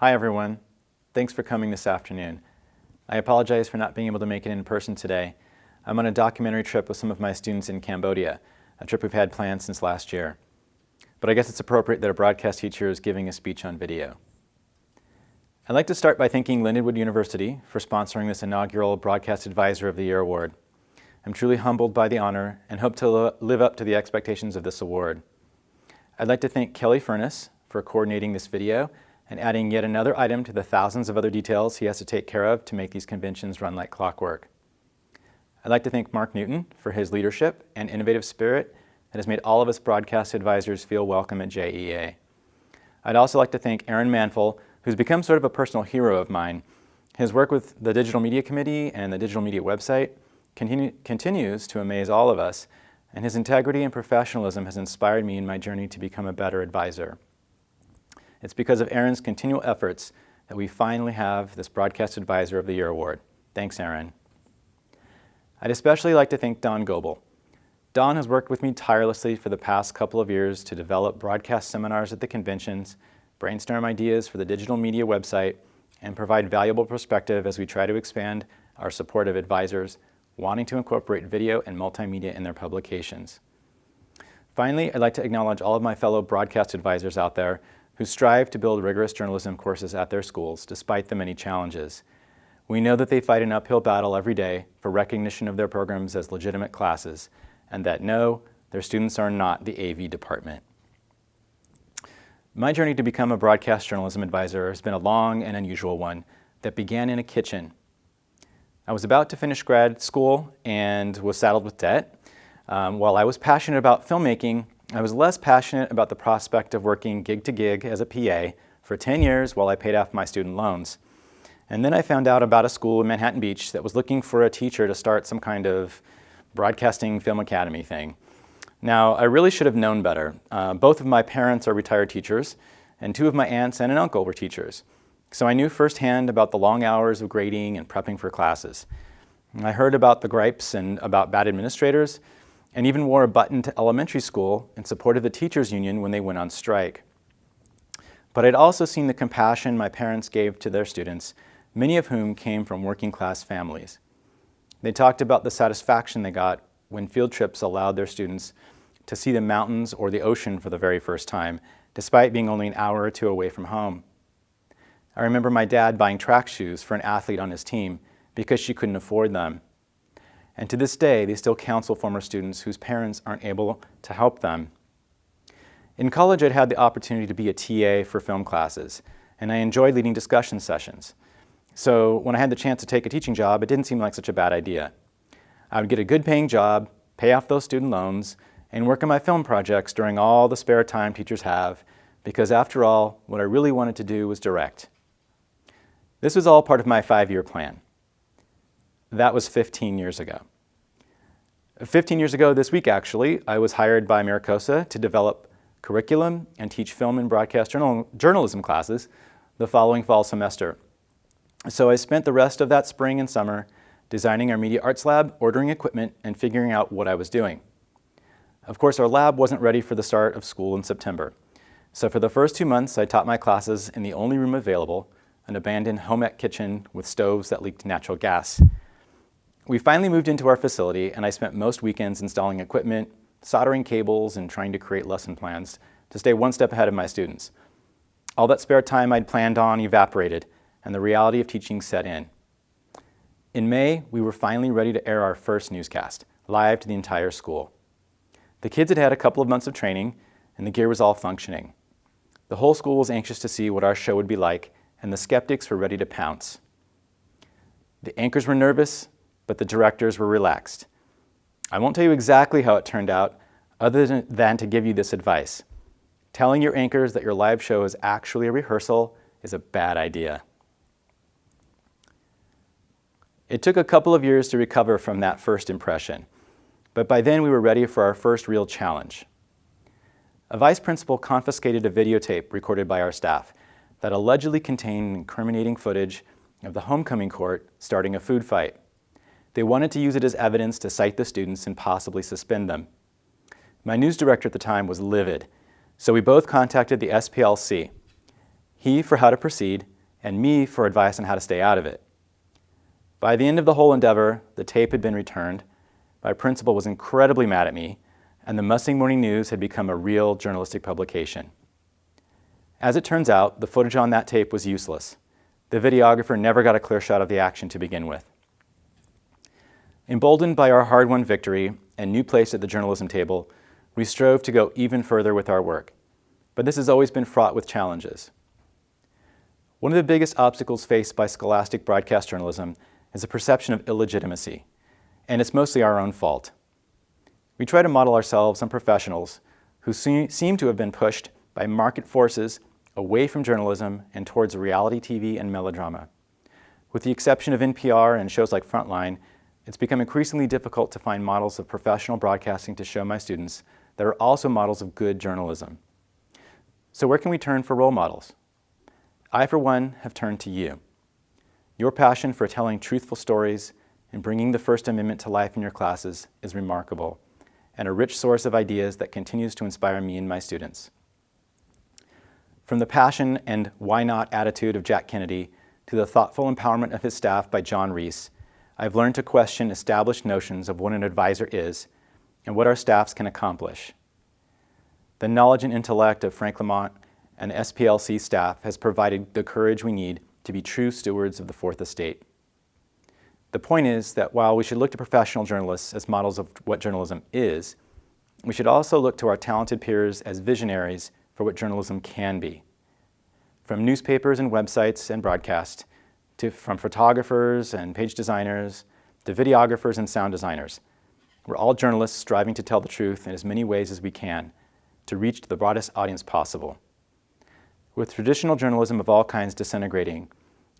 Hi everyone. Thanks for coming this afternoon. I apologize for not being able to make it in person today. I'm on a documentary trip with some of my students in Cambodia, a trip we've had planned since last year. But I guess it's appropriate that a broadcast teacher is giving a speech on video. I'd like to start by thanking Lindenwood University for sponsoring this inaugural Broadcast Advisor of the Year award. I'm truly humbled by the honor and hope to live up to the expectations of this award. I'd like to thank Kelly Furness for coordinating this video and adding yet another item to the thousands of other details he has to take care of to make these conventions run like clockwork. I'd like to thank Mark Newton for his leadership and innovative spirit that has made all of us broadcast advisors feel welcome at JEA. I'd also like to thank Aaron Manful, who's become sort of a personal hero of mine. His work with the Digital Media Committee and the Digital Media website continues to amaze all of us, and his integrity and professionalism has inspired me in my journey to become a better advisor. It's because of Aaron's continual efforts that we finally have this Broadcast Advisor of the Year award. Thanks, Aaron. I'd especially like to thank Don Goebel. Don has worked with me tirelessly for the past couple of years to develop broadcast seminars at the conventions, brainstorm ideas for the Digital Media website, and provide valuable perspective as we try to expand our support of advisors wanting to incorporate video and multimedia in their publications. Finally, I'd like to acknowledge all of my fellow broadcast advisors out there who strive to build rigorous journalism courses at their schools despite the many challenges. We know that they fight an uphill battle every day for recognition of their programs as legitimate classes, and that no, their students are not the AV department. My journey to become a broadcast journalism advisor has been a long and unusual one that began in a kitchen. I was about to finish grad school and was saddled with debt. While I was passionate about filmmaking, I was less passionate about the prospect of working gig to gig as a PA for 10 years while I paid off my student loans. And then I found out about a school in Manhattan Beach that was looking for a teacher to start some kind of broadcasting film academy thing. Now, I really should have known better. Both of my parents are retired teachers, and two of my aunts and an uncle were teachers. So I knew firsthand about the long hours of grading and prepping for classes. I heard about the gripes and about bad administrators, and even wore a button to elementary school in support of the teachers union when they went on strike. But I'd also seen the compassion my parents gave to their students, many of whom came from working class families. They talked about the satisfaction they got when field trips allowed their students to see the mountains or the ocean for the very first time, despite being only an hour or two away from home. I remember my dad buying track shoes for an athlete on his team because she couldn't afford them. And to this day, they still counsel former students whose parents aren't able to help them. In college, I'd had the opportunity to be a TA for film classes, and I enjoyed leading discussion sessions. So when I had the chance to take a teaching job, it didn't seem like such a bad idea. I would get a good paying job, pay off those student loans, and work on my film projects during all the spare time teachers have, because after all, what I really wanted to do was direct. This was all part of my 5-year plan. That was 15 years ago. 15 years ago this week, actually, I was hired by Maricosa to develop curriculum and teach film and broadcast journalism classes the following fall semester. So I spent the rest of that spring and summer designing our media arts lab, ordering equipment, and figuring out what I was doing. Of course, our lab wasn't ready for the start of school in September. So for the first 2 months, I taught my classes in the only room available, an abandoned home ec kitchen with stoves that leaked natural gas. We finally moved into our facility, and I spent most weekends installing equipment, soldering cables, and trying to create lesson plans to stay one step ahead of my students. All that spare time I'd planned on evaporated, and the reality of teaching set in. In May, we were finally ready to air our first newscast, live to the entire school. The kids had had a couple of months of training, and the gear was all functioning. The whole school was anxious to see what our show would be like, and the skeptics were ready to pounce. The anchors were nervous, but the directors were relaxed. I won't tell you exactly how it turned out, other than to give you this advice. Telling your anchors that your live show is actually a rehearsal is a bad idea. It took a couple of years to recover from that first impression, but by then we were ready for our first real challenge. A vice principal confiscated a videotape recorded by our staff that allegedly contained incriminating footage of the homecoming court starting a food fight. They wanted to use it as evidence to cite the students and possibly suspend them. My news director at the time was livid, so we both contacted the SPLC. He for how to proceed, and me for advice on how to stay out of it. By the end of the whole endeavor, the tape had been returned, my principal was incredibly mad at me, and the Mustang Morning News had become a real journalistic publication. As it turns out, the footage on that tape was useless. The videographer never got a clear shot of the action to begin with. Emboldened by our hard-won victory and new place at the journalism table, we strove to go even further with our work. But this has always been fraught with challenges. One of the biggest obstacles faced by scholastic broadcast journalism is the perception of illegitimacy, and it's mostly our own fault. We try to model ourselves on professionals who seem to have been pushed by market forces away from journalism and towards reality TV and melodrama. With the exception of NPR and shows like Frontline, it's become increasingly difficult to find models of professional broadcasting to show my students that are also models of good journalism. So where can we turn for role models? I, for one, have turned to you. Your passion for telling truthful stories and bringing the First Amendment to life in your classes is remarkable, and a rich source of ideas that continues to inspire me and my students. From the passion and why not attitude of Jack Kennedy to the thoughtful empowerment of his staff by John Reese, I've learned to question established notions of what an advisor is and what our staffs can accomplish. The knowledge and intellect of Frank Lamont and the SPLC staff has provided the courage we need to be true stewards of the Fourth Estate. The point is that while we should look to professional journalists as models of what journalism is, we should also look to our talented peers as visionaries for what journalism can be. From newspapers and websites and broadcast, from photographers and page designers, to videographers and sound designers, we're all journalists striving to tell the truth in as many ways as we can to reach the broadest audience possible. With traditional journalism of all kinds disintegrating,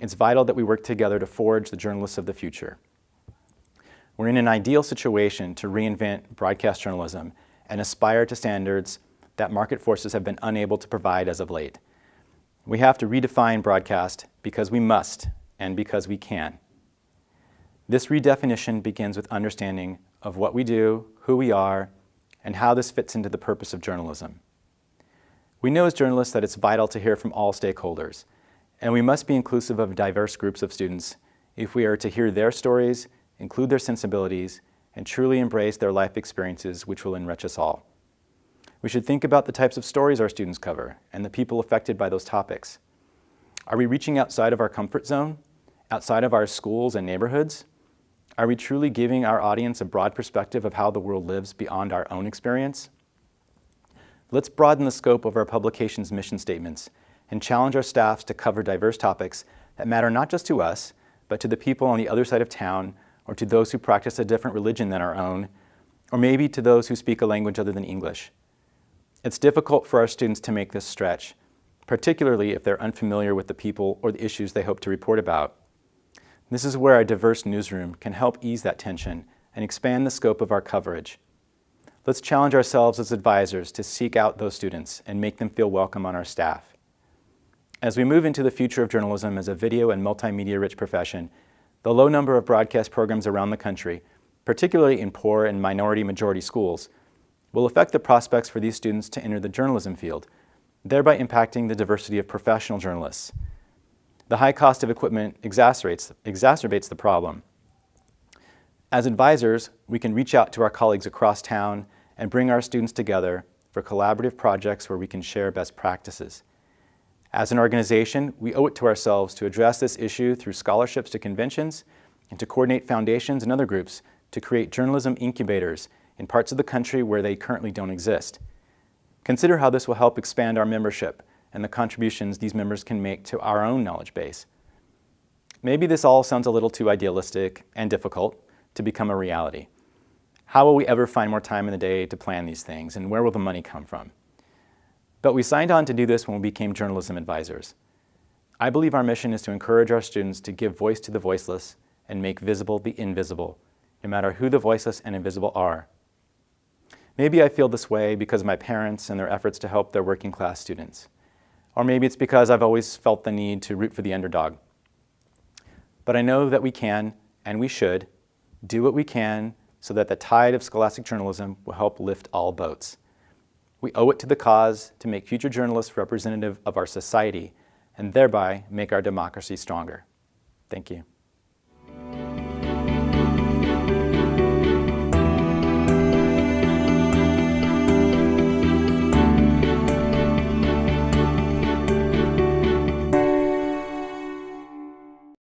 it's vital that we work together to forge the journalists of the future. We're in an ideal situation to reinvent broadcast journalism and aspire to standards that market forces have been unable to provide as of late. We have to redefine broadcast because we must and because we can. This redefinition begins with understanding of what we do, who we are, and how this fits into the purpose of journalism. We know as journalists that it's vital to hear from all stakeholders, and we must be inclusive of diverse groups of students if we are to hear their stories, include their sensibilities, and truly embrace their life experiences, which will enrich us all. We should think about the types of stories our students cover and the people affected by those topics. Are we reaching outside of our comfort zone, outside of our schools and neighborhoods? Are we truly giving our audience a broad perspective of how the world lives beyond our own experience? Let's broaden the scope of our publication's mission statements and challenge our staffs to cover diverse topics that matter not just to us, but to the people on the other side of town, or to those who practice a different religion than our own, or maybe to those who speak a language other than English. It's difficult for our students to make this stretch, particularly if they're unfamiliar with the people or the issues they hope to report about. This is where our diverse newsroom can help ease that tension and expand the scope of our coverage. Let's challenge ourselves as advisors to seek out those students and make them feel welcome on our staff. As we move into the future of journalism as a video and multimedia-rich profession, the low number of broadcast programs around the country, particularly in poor and minority-majority schools, will affect the prospects for these students to enter the journalism field, thereby impacting the diversity of professional journalists. The high cost of equipment exacerbates the problem. As advisors, we can reach out to our colleagues across town and bring our students together for collaborative projects where we can share best practices. As an organization, we owe it to ourselves to address this issue through scholarships to conventions and to coordinate foundations and other groups to create journalism incubators in parts of the country where they currently don't exist. Consider how this will help expand our membership and the contributions these members can make to our own knowledge base. Maybe this all sounds a little too idealistic and difficult to become a reality. How will we ever find more time in the day to plan these things, and where will the money come from? But we signed on to do this when we became journalism advisors. I believe our mission is to encourage our students to give voice to the voiceless and make visible the invisible, no matter who the voiceless and invisible are. Maybe I feel this way because of my parents and their efforts to help their working class students. Or maybe it's because I've always felt the need to root for the underdog. But I know that we can, and we should, do what we can so that the tide of scholastic journalism will help lift all boats. We owe it to the cause to make future journalists representative of our society, and thereby make our democracy stronger. Thank you.